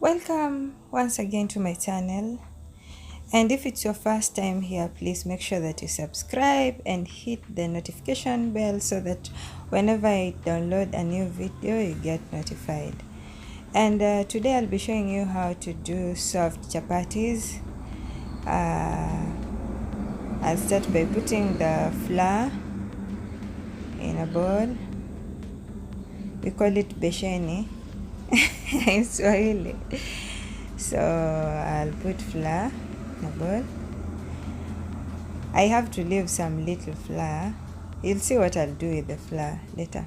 Welcome once again to my channel, and if it's your first time here, please make sure that you subscribe and hit the notification bell so that whenever I download a new video you get notified. And today I'll be showing you how to do soft chapatis. I'll start by putting the flour in a bowl. We call it besheni in Swahili. So I'll put flour in a bowl. I have to leave some little flour. You'll see what I'll do with the flour later.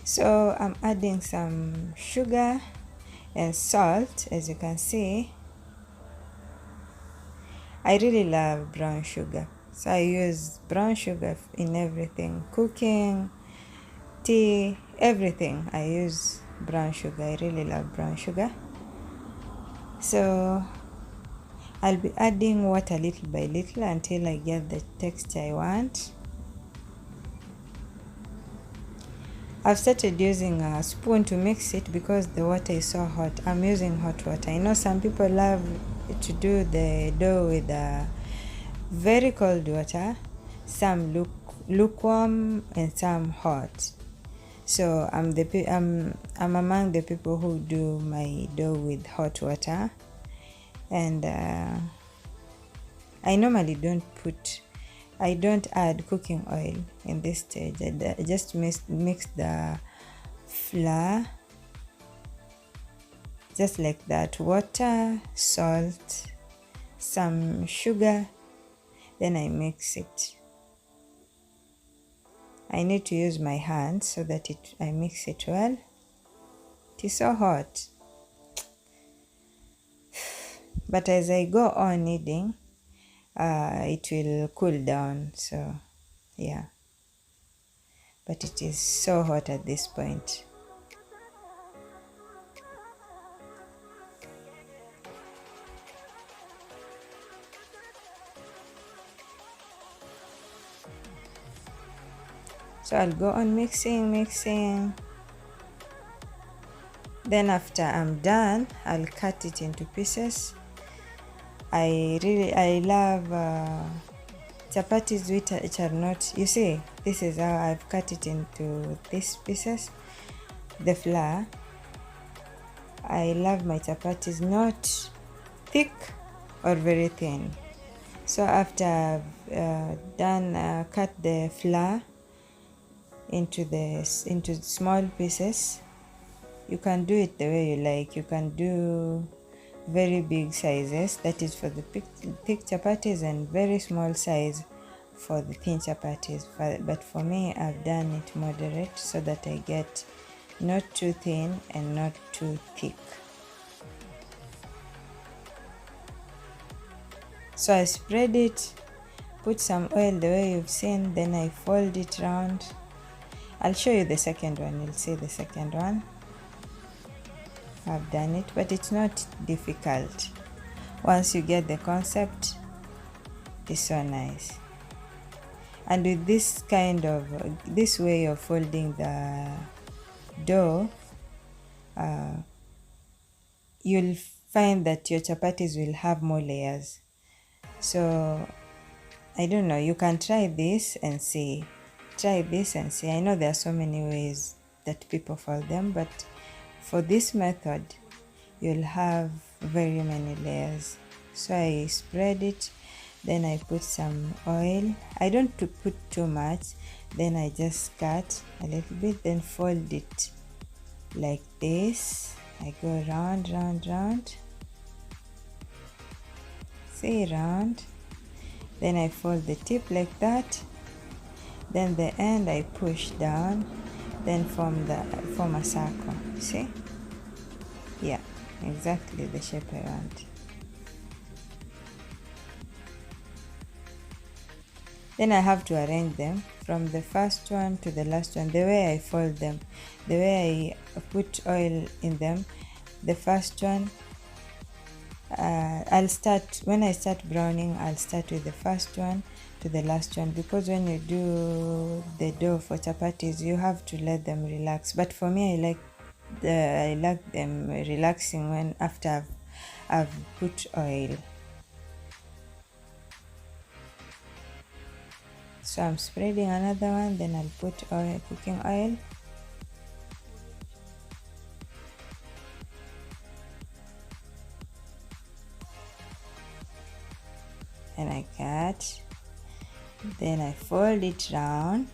So I'm adding some sugar and salt. As you can see, I really love brown sugar, so I use brown sugar in everything, cooking, tea, everything. I use brown sugar. I really love brown sugar. So I'll be adding water little by little until I get the texture I want. I've started using a spoon to mix it because the water is so hot. I'm using hot water. I know some people love to do the dough with very cold water, some lukewarm and some hot. So I'm among the people who do my dough with hot water, and I normally I don't add cooking oil in this stage. I just mix the flour just like that, water, salt, some sugar, then I mix it. I need to use my hand so that I mix it well. It is so hot, but as I go on kneading, it will cool down. So yeah, but it is so hot at this point. So I'll go on mixing. Then after I'm done, I'll cut it into pieces. I love chapatis which are not, you see, this is how I've cut it into these pieces. The flour, I love my chapatis not thick or very thin. So after I've cut the flour into small pieces. You can do it the way you like. You can do very big sizes, that is for the thick chapatis, and very small size for the thin chapatis. But for me, I've done it moderate so that I get not too thin and not too thick. So I spread it, put some oil the way you've seen, then I fold it round. I'll show you the second one. You'll see the second one. I've done it, but it's not difficult. Once you get the concept, it's so nice. And with this way of folding the dough, you'll find that your chapatis will have more layers. So I don't know, you can try this and see. I know there are so many ways that people fold them, but for this method you'll have very many layers. So I spread it, then I put some oil. I don't put too much, then I just cut a little bit, then fold it like this. I go round, see, round, then I fold the tip like that, then the end I push down, then form a circle. See? Yeah, exactly the shape I want. Then I have to arrange them from the first one to the last one, the way I fold them, the way I put oil in them. The first one I'll start, when I start browning, I'll start with the first one to the last one, because when you do the dough for chapatis, you have to let them relax. But for me, I like them relaxing when after I've put oil. So I'm spreading another one, then I'll put oil, cooking oil. And I cut, then I fold it round.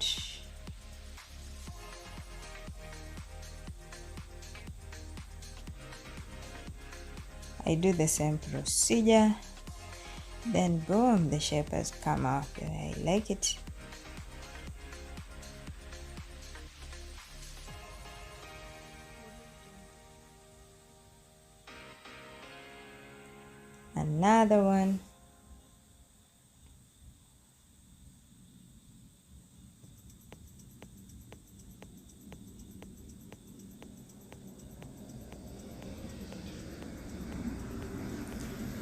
I do the same procedure, then boom, the shape has come out the way I like it. Another one.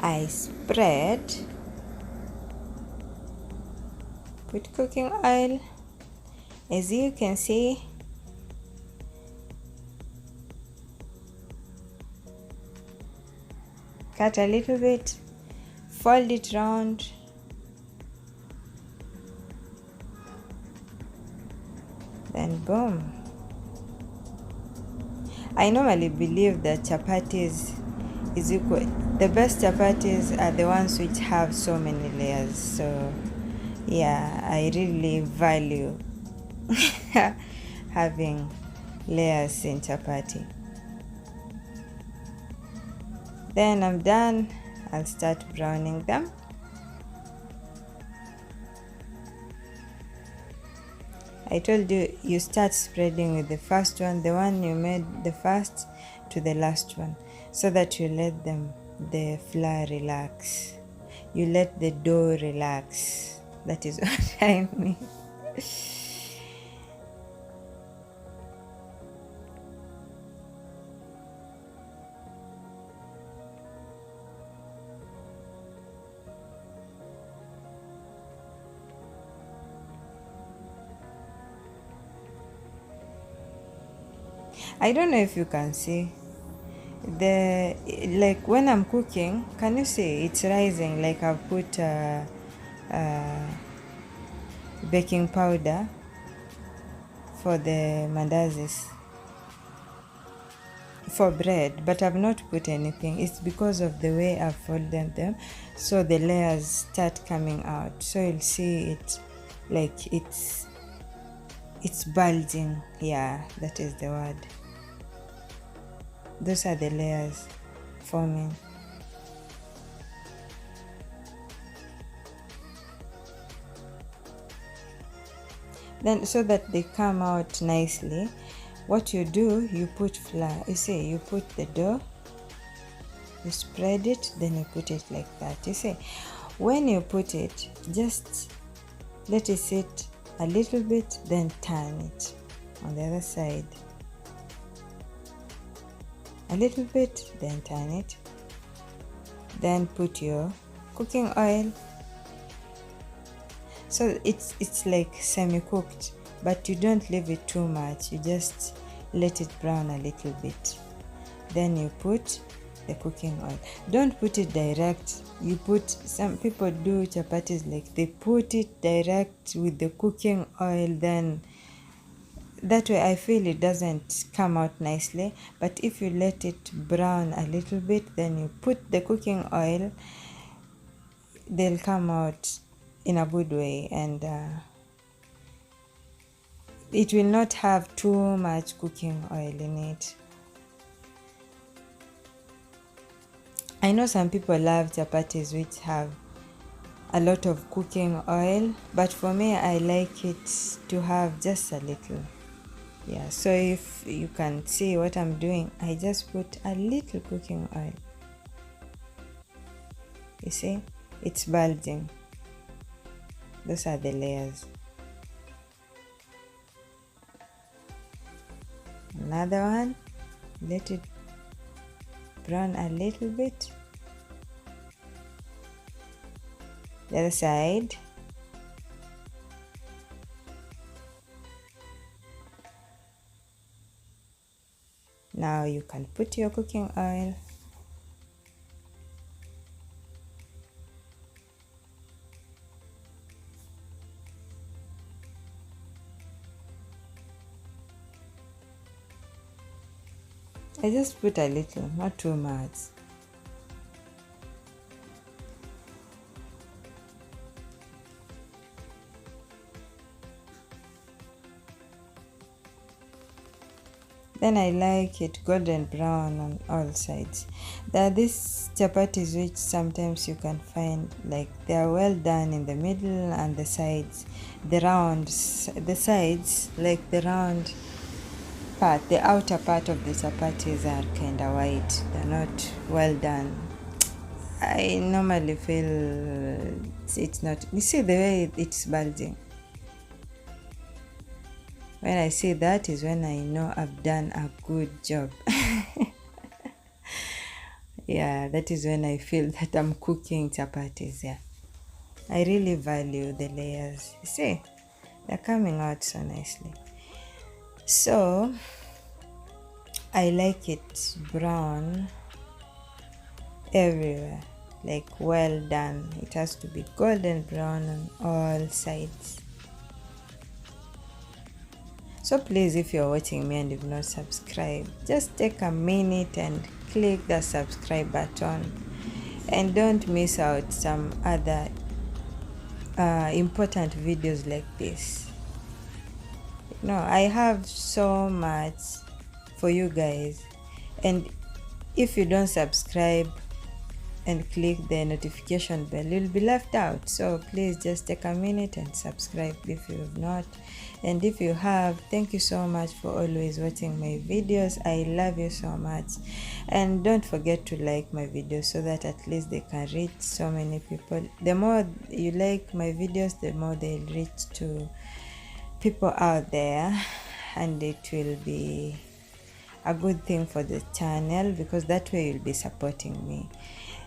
I spread, put cooking oil. As you can see, cut a little bit, fold it round, then boom. I normally believe that chapatis is equal. The best chapatis are the ones which have so many layers. So yeah, I really value having layers in chapati. Then I'm done. I'll start browning them. I told you, you start spreading with the first one, the one you made the first, to the last one, so that you let the flour relax. You let the dough relax. That is what I mean. I don't know if you can see the, like when I'm cooking, can you see it's rising? Like I've put baking powder for the mandazis, for bread, but I've not put anything. It's because of the way I've folded them, so the layers start coming out. So you'll see it, like it's bulging. Yeah, that is the word. Those are the layers forming. Then, so that they come out nicely, what you do, you put flour. You see, you put the dough, you spread it, then you put it like that. You see, when you put it, just let it sit a little bit, then turn it on the other side. A little bit, then turn it. Then put your cooking oil. So it's like semi-cooked, but you don't leave it too much. You just let it brown a little bit. Then you put the cooking oil. Don't put it direct. You put, some people do chapatis like they put it direct with the cooking oil, then that way I feel it doesn't come out nicely. But if you let it brown a little bit, then you put the cooking oil, they'll come out in a good way, and it will not have too much cooking oil in it. I know some people love chapatis which have a lot of cooking oil, but for me I like it to have just a little. Yeah, so if you can see what I'm doing, I just put a little cooking oil. You see, it's bulging. Those are the layers. Another one, let it brown a little bit. the other side. Now you can put your cooking oil. I just put a little, not too much. Then I like it golden brown on all sides. There are these chapatis which sometimes you can find like they are well done in the middle and the sides, the sides, like the round part, the outer part of the chapatis are kind of white. They're not well done. I normally feel it's not. You see the way it's bulging? When I see that is when I know I've done a good job. Yeah, that is when I feel that I'm cooking chapatis. Yeah, I really value the layers. You see, they're coming out so nicely. So I like it brown everywhere, like well done. It has to be golden brown on all sides. So please, if you're watching me and you've not subscribed, just take a minute and click the subscribe button, and don't miss out some other important videos like this. No, I have so much for you guys, and if you don't subscribe and click the notification bell, you'll be left out. So please just take a minute and subscribe if you have not, and if you have, thank you so much for always watching my videos. I love you so much, and don't forget to like my videos so that at least they can reach so many people. The more you like my videos, the more they'll reach to people out there, and it will be a good thing for the channel, because that way you'll be supporting me.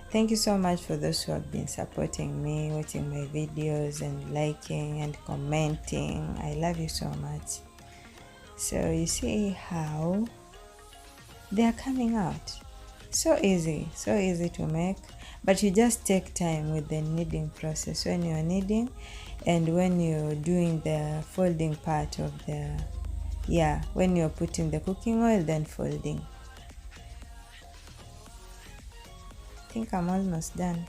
Thank you so much for those who have been supporting me, watching my videos and liking and commenting. I love you so much. So you see how they are coming out. So easy to make, but you just take time with the kneading process when you're kneading and when you're doing the folding part of the, when you're putting the cooking oil, then folding. I think I'm almost done.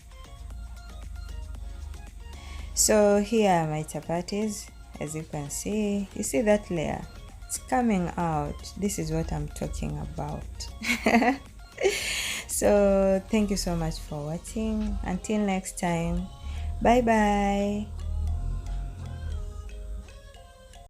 So here are my chapatis. As you can see, you see that layer? It's coming out. This is what I'm talking about. So thank you so much for watching. Until next time, bye bye.